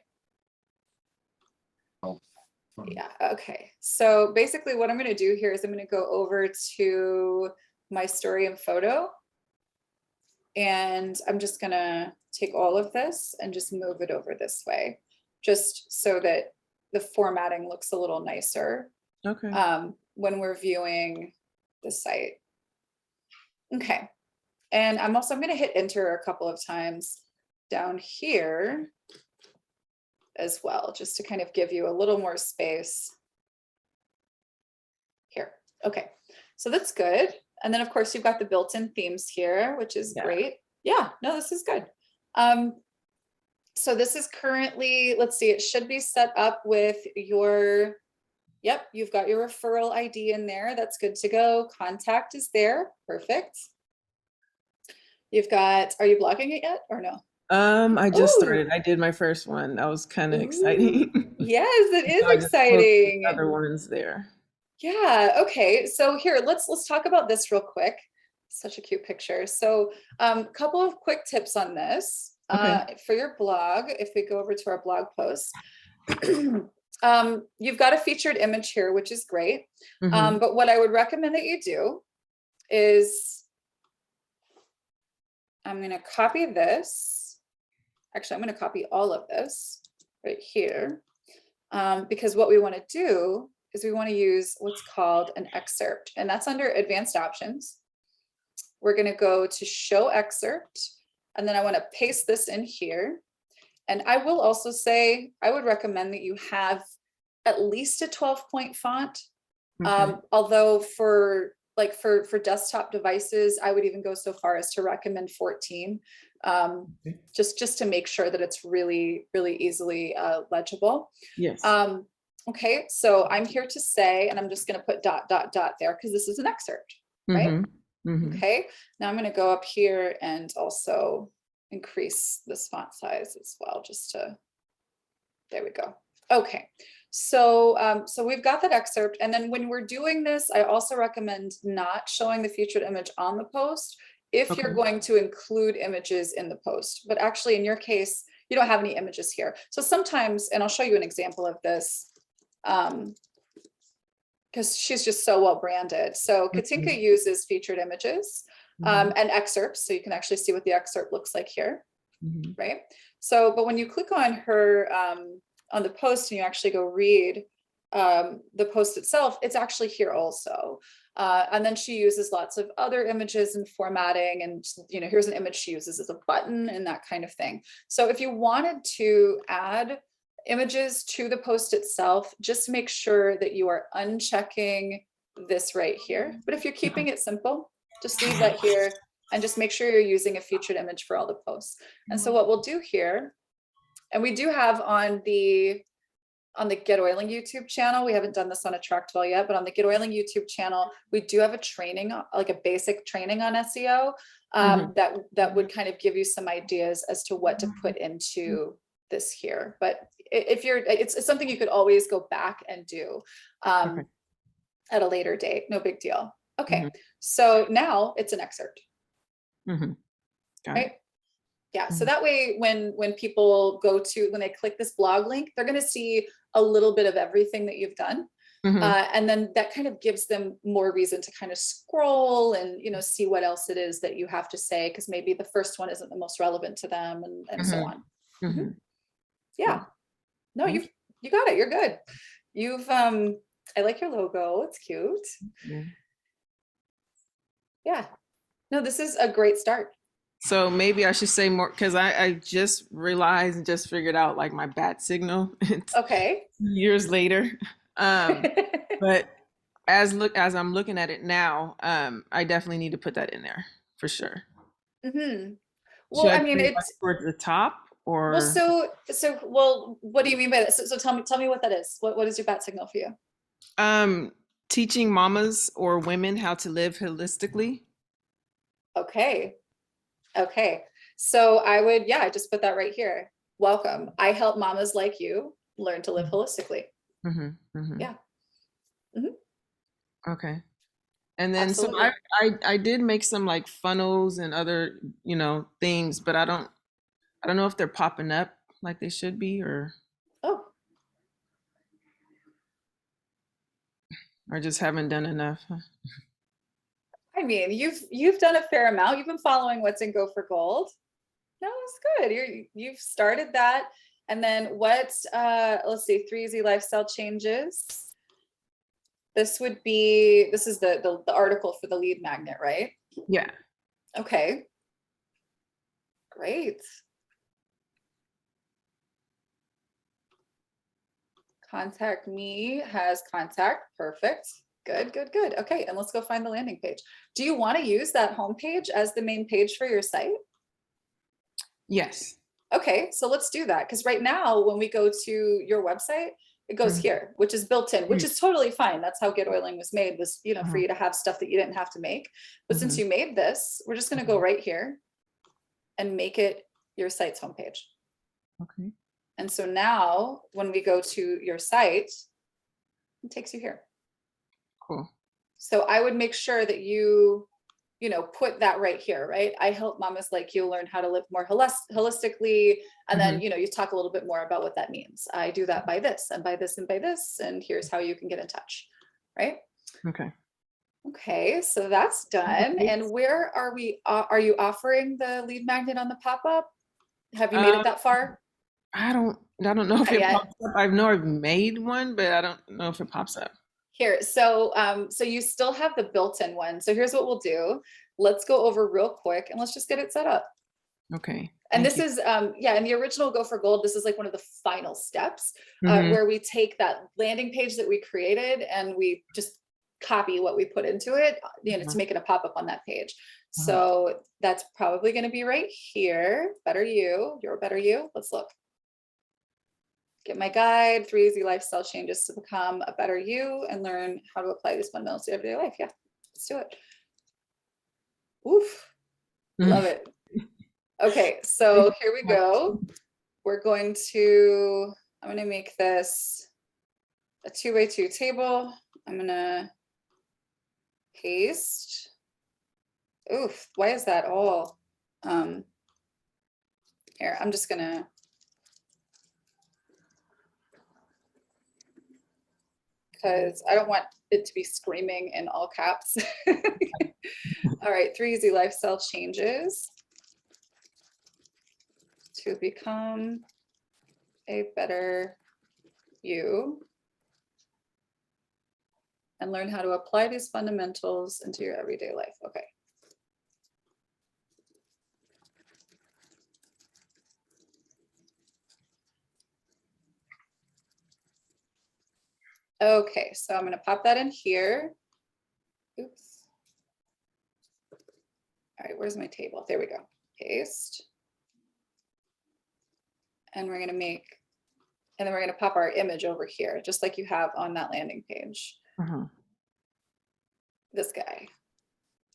Yeah, okay. So basically what I'm going to do here is I'm going to go over to my story and photo. And I'm just going to take all of this and just move it over this way, just so that the formatting looks a little nicer Okay. when we're viewing the site. Okay. And I'm going to hit enter a couple of times down here as well, just to kind of give you a little more space here. Okay, so that's good. And then of course you've got the built-in themes here, which is great. Yeah, no, this is good. So this is currently, let's see, it should be set up with your, yep, you've got your referral ID in there. That's good to go. Contact is there. Perfect. You've got, are you blogging it yet or no? I just started. I did my first one. That was kind of exciting. Yes, it is So I just exciting. posted other ones there. Yeah, okay. So here, let's talk about this real quick. Such a cute picture. So a couple of quick tips on this for your blog. If we go over to our blog post, you've got a featured image here, which is great. But what I would recommend that you do is I'm going to copy this. Actually, I'm going to copy all of this right here because what we want to do is we want to use what's called an excerpt, and that's under advanced options. We're going to go to show excerpt, and then I want to paste this in here. And I will also say, I would recommend that you have at least a 12-point font. Although for desktop devices, I would even go so far as to recommend 14, just to make sure that it's really, really easily legible. Yes. Okay, so I'm here to say, and I'm just going to put ... there because this is an excerpt, right? Okay, now I'm going to go up here and also increase this font size as well, just to, there we go. Okay, so so we've got that excerpt, and then when we're doing this, I also recommend not showing the featured image on the post if you're going to include images in the post. But actually, in your case, you don't have any images here. So sometimes, and I'll show you an example of this, because she's just so well branded. So Katinka uses featured images and excerpts, so you can actually see what the excerpt looks like here, right? So, but when you click on her on the post and you actually go read the post itself, it's actually here also. And then she uses lots of other images and formatting, and here's an image she uses as a button and that kind of thing. So if you wanted to add images to the post itself, just make sure that you are unchecking this right here. But if you're keeping it simple, just leave that here and just make sure you're using a featured image for all the posts. And so what we'll do here, and we do have on the Get Oiling YouTube channel, we haven't done this on AttractWell yet, but on the Get Oiling YouTube channel, we do have a training, like a basic training on SEO that would kind of give you some ideas as to what to put into this here. But if it's something you could always go back and do at a later date, no big deal. Okay, so now it's an excerpt, right? Yeah, so that way when people when they click this blog link, they're going to see a little bit of everything that you've done. And then that kind of gives them more reason to kind of scroll and, see what else it is that you have to say, because maybe the first one isn't the most relevant to them, and so on. Yeah, no, you got it. You're good. I like your logo. It's cute. Yeah, no, this is a great start. So maybe I should say more, because I just realized and just figured out like my bat signal. Okay. Years later. But as I'm looking at it now, I definitely need to put that in there for sure. Well, I mean, it's towards the top, or well, what do you mean by that? So tell me what that is. What is your bat signal for you? Teaching mamas or women how to live holistically. Okay. So I would, just put that right here. Welcome. I help mamas like you learn to live holistically. Yeah. Okay. And then Absolutely. so I did make some like funnels and other, things, but I don't know if they're popping up like they should be, or just haven't done enough. I mean, you've done a fair amount. You've been following what's in Go for Gold. No, it's good. You've started that. And then let's see, 3 easy lifestyle changes. This is the article for the lead magnet, right? Yeah. Okay. Great. Contact me has contact. Perfect. Good. Okay, and let's go find the landing page. Do you want to use that homepage as the main page for your site? Yes. Okay, so let's do that, because right now when we go to your website, it goes here, which is built in, which is totally fine. That's how Get Oiling was made, was for you to have stuff that you didn't have to make. But since you made this, we're just going to go right here and make it your site's homepage. Okay. And so now when we go to your site, it takes you here. Cool. So I would make sure that you put that right here, right? I help mamas like you learn how to live more holistically. And then, you talk a little bit more about what that means. I do that by this and by this and by this, and here's how you can get in touch, right? Okay, so that's done. And where are we? Are you offering the lead magnet on the pop-up? Have you made it that far? I don't know if it pops up. I know I've made one, but I don't know if it pops up. Here, so you still have the built-in one. So here's what we'll do. Let's go over real quick and let's just get it set up. Okay. And this is, in the original Go for Gold, this is like one of the final steps where we take that landing page that we created and we just copy what we put into it, to make it a pop-up on that page. So that's probably going to be right here. Better you, you're a better you. Let's look. Get my guide, 3 easy lifestyle changes to become a better you and learn how to apply these fundamentals to everyday life. Yeah, let's do it. Oof, love it. Okay, so here we go. I'm going to make this a 2x2 table. I'm gonna paste. Oof, why is that all? Here, I'm just gonna, because I don't want it to be screaming in all caps. All right, 3 easy lifestyle changes to become a better you and learn how to apply these fundamentals into your everyday life. Okay. Okay, so I'm going to pop that in here. Oops. All right, where's my table? There we go. Paste. And we're going to make, and then we're going to pop our image over here, just like you have on that landing page. This guy.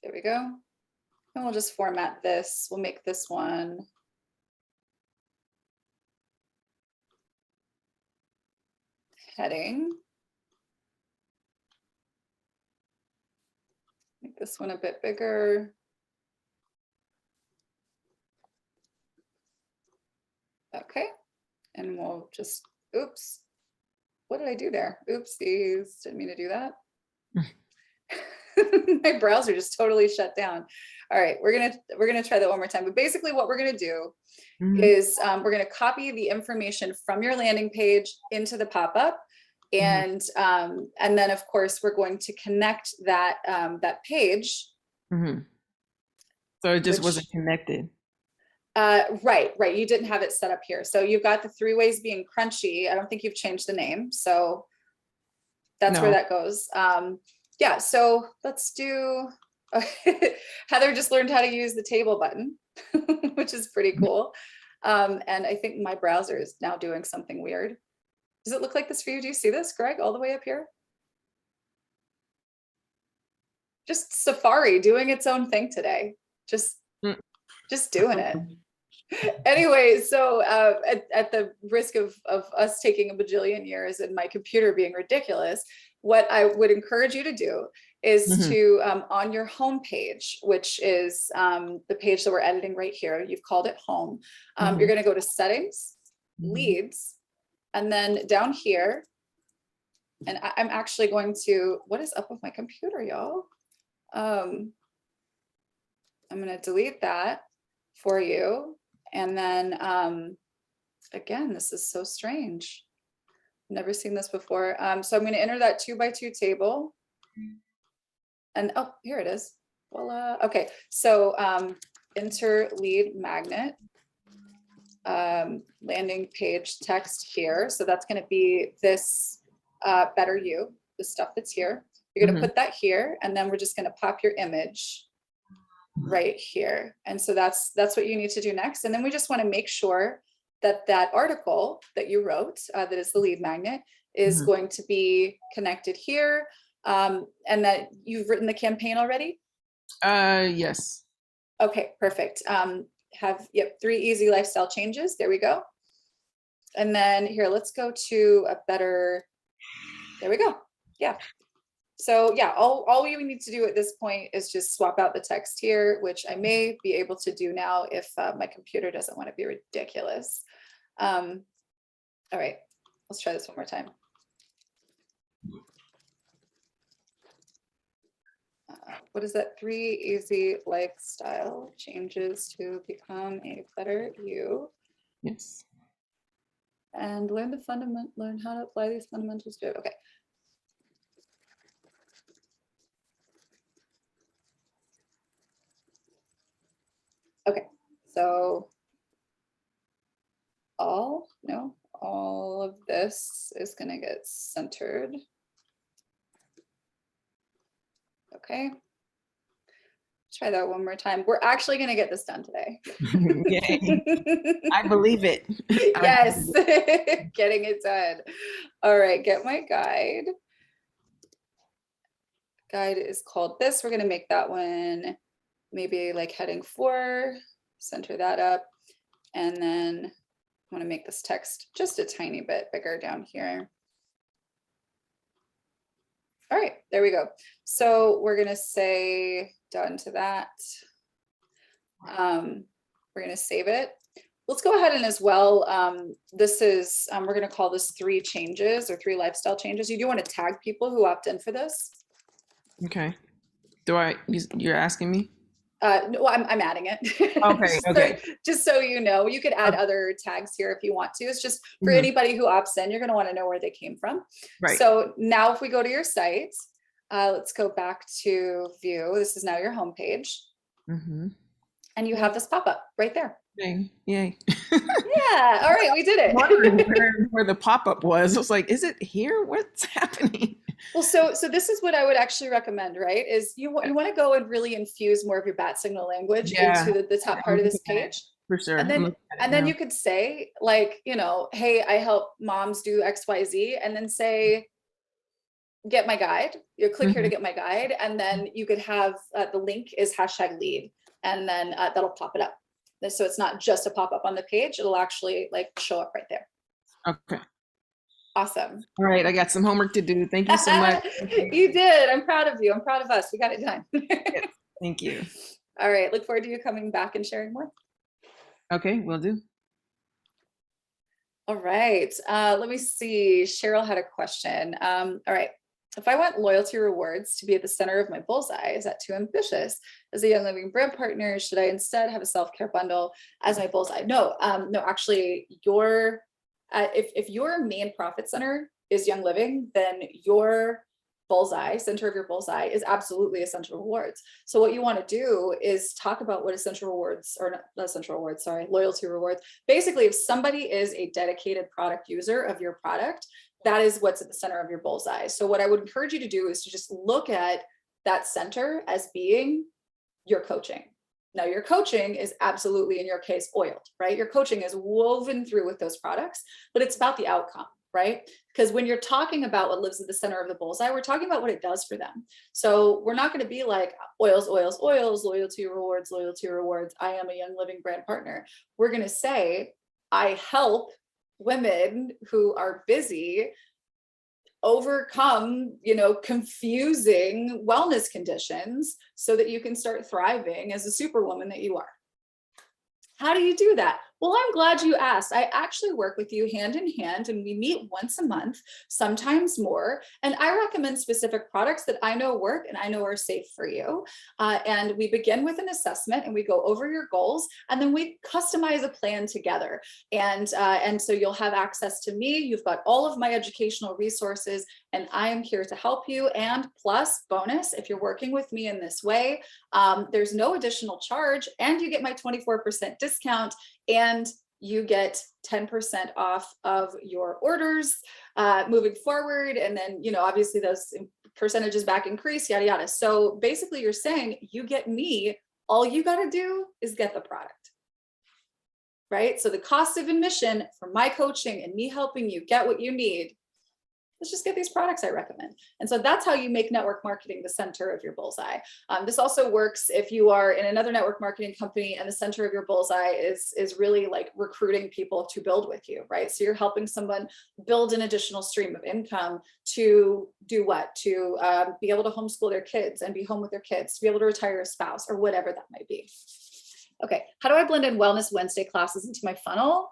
There we go. And we'll just format this. We'll make this one heading. Make this one a bit bigger. Okay, and we'll just, oops. What did I do there? Oopsies, didn't mean to do that. My browser just totally shut down. All right, we're gonna try that one more time. But basically what we're gonna do is we're gonna copy the information from your landing page into the pop-up. And then of course we're going to connect that that page. So it just wasn't connected. Right. You didn't have it set up here. So you've got the 3 ways being crunchy. I don't think you've changed the name. So that's where that goes. Yeah, so let's do, Heather just learned how to use the table button, which is pretty cool. And I think my browser is now doing something weird. Does it look like this for you? Do you see this, Greg, all the way up here? Just Safari doing its own thing today. Just doing it. Anyway, so at the risk of us taking a bajillion years and my computer being ridiculous, what I would encourage you to do is to, on your home page, which is the page that we're editing right here, you've called it home. You're going to go to settings, leads, and then down here, and I'm actually going to, what is up with my computer, y'all? I'm going to delete that for you. And then, again, this is so strange. Never seen this before. So I'm going to enter that 2x2 table. And oh, here it is. Voila. Okay, so enter lead magnet, landing page text here. So that's going to be this better you, the stuff that's here. You're going to put that here, and then we're just going to pop your image right here. And so that's what you need to do next. And then we just want to make sure that that article that you wrote, that is the lead magnet, is going to be connected here, and that you've written the campaign already. Yes. Okay, perfect. Have 3 easy lifestyle changes. There we go. And then here, let's go to a better. There we go. Yeah. So yeah, all we need to do at this point is just swap out the text here, which I may be able to do now if my computer doesn't want to be ridiculous. All right, let's try this one more time. What is that? 3 easy lifestyle changes to become a better you. Yes. And learn how to apply these fundamentals to it. Okay. Okay, so all of this is going to get centered. Okay, try that one more time. We're actually going to get this done today. Yay. I believe it. Yes, getting it done. All right, get my guide. Guide is called this. We're going to make that one maybe like heading 4, center that up. And then I want to make this text just a tiny bit bigger down here. All right, there we go. So we're going to say done to that. We're going to save it. Let's go ahead and as well, this is, we're going to call this 3 changes or 3 lifestyle changes. You do want to tag people who opt in for this. Okay. You're asking me? No, I'm adding it. Okay, okay. Just so you know, you could add other tags here if you want to. It's just for anybody who opts in, you're going to want to know where they came from. Right. So now if we go to your site, Let's go back to view. This is now your home page. Mm-hmm. And you have this pop-up right there. Yay. Yay. Yeah. All right. We did it. Wondering where the pop-up was. I was like, is it here? What's happening? Well, so this is what I would actually recommend, right? Is you want to go and really infuse more of your bat signal language into the top part of this page. For sure. And then you could say, like, you know, hey, I help moms do XYZ, and then say, get my guide. You click here to get my guide, and then you could have the link is #lead, and then that'll pop it up. So it's not just a pop up on the page; it'll actually like show up right there. Okay. Awesome. All right, I got some homework to do. Thank you so much. You did. I'm proud of you. I'm proud of us. We got it done. Thank you. All right. Look forward to you coming back and sharing more. Okay, will do. All right. Let me see. Cheryl had a question. All right. If I want loyalty rewards to be at the center of my bullseye, is that too ambitious? As a Young Living brand partner, should I instead have a self-care bundle as my bullseye? No, no, actually, if your main profit center is Young Living, then your bullseye, center of your bullseye, is absolutely Essential Rewards. So what you want to do is talk about what Essential Rewards, or not Essential Rewards, sorry, loyalty rewards. Basically, if somebody is a dedicated product user of your product, that is what's at the center of your bullseye. So what I would encourage you to do is to just look at that center as being your coaching. Now, your coaching is absolutely, in your case, oiled, right? Your coaching is woven through with those products, but it's about the outcome, right? Because when you're talking about what lives at the center of the bullseye, we're talking about what it does for them. So we're not going to be like oils, oils, oils, loyalty rewards, I am a Young Living brand partner. We're going to say, I help women who are busy overcome, you know, confusing wellness conditions so that you can start thriving as a superwoman that you are. How do you do that? Well, I'm glad you asked. I actually work with you hand in hand, and we meet once a month, sometimes more. And I recommend specific products that I know work and I know are safe for you. And we begin with an assessment, and we go over your goals, and then we customize a plan together. And so you'll have access to me. You've got all of my educational resources, and I am here to help you. And plus, bonus, if you're working with me in this way, there's no additional charge, and you get my 24% discount, and you get 10% off of your orders moving forward. And then, you know, obviously those percentages back increase, yada, yada. So basically you're saying you get me, all you got to do is get the product, right? So the cost of admission for my coaching and me helping you get what you need, let's just get these products I recommend. And so that's how you make network marketing the center of your bullseye. This also works if you are in another network marketing company and the center of your bullseye is really like recruiting people to build with you, right? So you're helping someone build an additional stream of income to do what? To be able to homeschool their kids and be home with their kids, to be able to retire a spouse or whatever that might be. Okay, how do I blend in Wellness Wednesday classes into my funnel?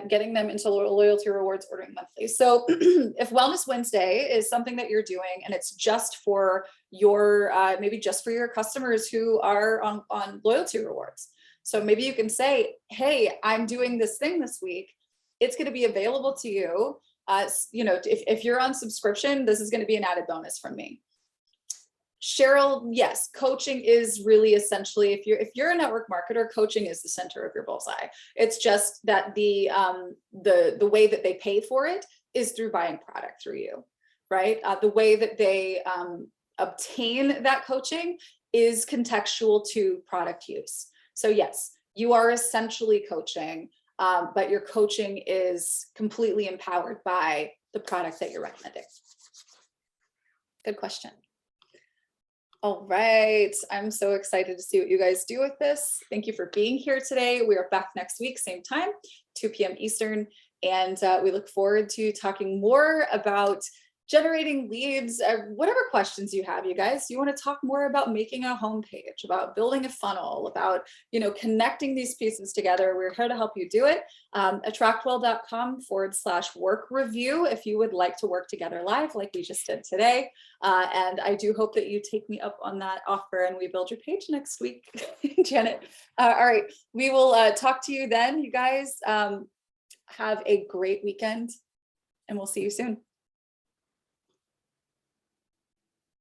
Getting them into loyalty rewards, ordering monthly. So if Wellness Wednesday is something that you're doing and it's just for your, maybe just for your customers who are on loyalty rewards. So maybe you can say, hey, I'm doing this thing this week. It's going to be available to you. You know, if you're on subscription, this is going to be an added bonus from me. Cheryl, yes, coaching is really essentially, if you're a network marketer, coaching is the center of your bullseye. It's just that the way that they pay for it is through buying product through you, right? The way that they obtain that coaching is contextual to product use. So yes, you are essentially coaching, but your coaching is completely empowered by the product that you're recommending. Good question. All right, I'm so excited to see what you guys do with this. Thank you for being here today. We are back next week, same time, 2 p.m. Eastern, and we look forward to talking more about generating leads, whatever questions you have, you guys. You want to talk more about making a homepage, about building a funnel, about, you know, connecting these pieces together. We're here to help you do it. AttractWell.com/work review if you would like to work together live like we just did today. And I do hope that you take me up on that offer and we build your page next week, Janet. All right, we will talk to you then, you guys. Have a great weekend and we'll see you soon.